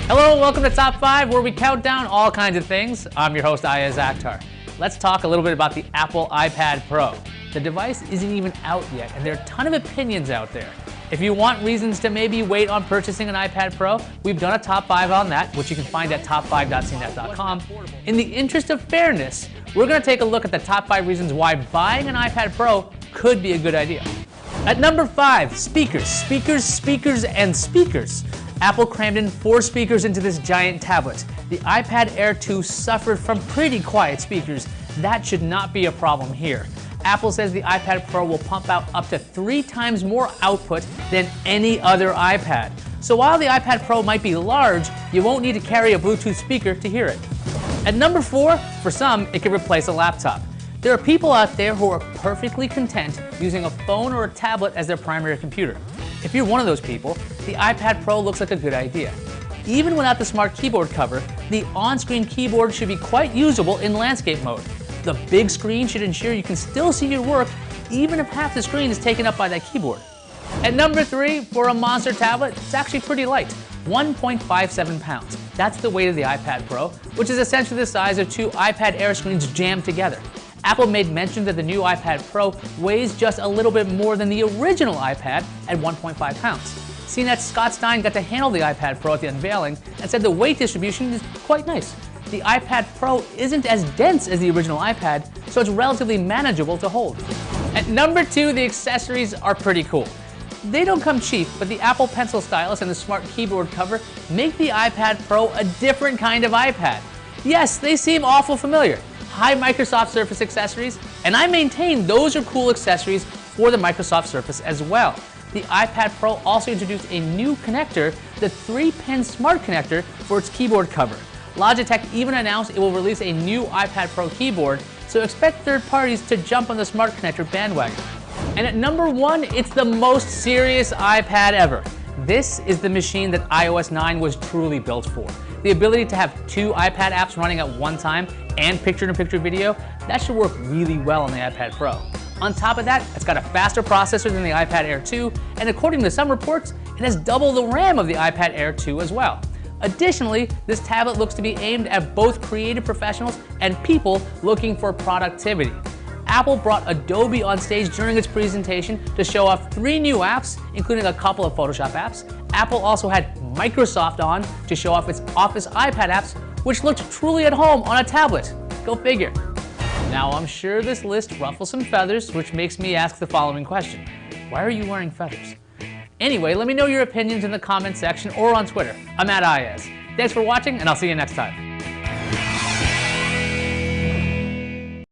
Hello and welcome to Top 5, where we count down all kinds of things. I'm your host, Ayaz Akhtar. Let's talk a little bit about the Apple iPad Pro. The device isn't even out yet, and there are a ton of opinions out there. If you want reasons to maybe wait on purchasing an iPad Pro, we've done a top 5 on that, which you can find at top5.cnet.com. In the interest of fairness, we're going to take a look at the top 5 reasons why buying an iPad Pro could be a good idea. At number 5, speakers. Speakers, and speakers. Apple crammed in 4 speakers into this giant tablet. The iPad Air 2 suffered from pretty quiet speakers. That should not be a problem here. Apple says the iPad Pro will pump out up to 3 times more output than any other iPad. So while the iPad Pro might be large, you won't need to carry a Bluetooth speaker to hear it. At number 4, for some, it could replace a laptop. There are people out there who are perfectly content using a phone or a tablet as their primary computer. If you're one of those people, the iPad Pro looks like a good idea. Even without the smart keyboard cover, the on-screen keyboard should be quite usable in landscape mode. The big screen should ensure you can still see your work even if half the screen is taken up by that keyboard. At number 3, for a monster tablet, it's actually pretty light, 1.57 pounds. That's the weight of the iPad Pro, which is essentially the size of 2 iPad Air screens jammed together. Apple made mention that the new iPad Pro weighs just a little bit more than the original iPad at 1.5 pounds. CNET's Scott Stein got to handle the iPad Pro at the unveiling and said the weight distribution is quite nice. The iPad Pro isn't as dense as the original iPad, so it's relatively manageable to hold. At number 2, the accessories are pretty cool. They don't come cheap, but the Apple Pencil stylus and the smart keyboard cover make the iPad Pro a different kind of iPad. Yes, they seem awful familiar. High Microsoft Surface accessories, and I maintain those are cool accessories for the Microsoft Surface as well. The iPad Pro also introduced a new connector, the 3-pin Smart Connector, for its keyboard cover. Logitech even announced it will release a new iPad Pro keyboard, so expect third parties to jump on the Smart Connector bandwagon. And at number 1, it's the most serious iPad ever. This is the machine that iOS 9 was truly built for. The ability to have 2 iPad apps running at one time and picture-in-picture video, that should work really well on the iPad Pro. On top of that, it's got a faster processor than the iPad Air 2, and according to some reports, it has double the RAM of the iPad Air 2 as well. Additionally, this tablet looks to be aimed at both creative professionals and people looking for productivity. Apple brought Adobe on stage during its presentation to show off 3 new apps, including a couple of Photoshop apps. Apple also had Microsoft on to show off its Office iPad apps, which looked truly at home on a tablet. Go figure. Now, I'm sure this list ruffles some feathers, which makes me ask the following question. Why are you wearing feathers? Anyway, let me know your opinions in the comment section or on Twitter. I'm at Ayaz. Thanks for watching, and I'll see you next time.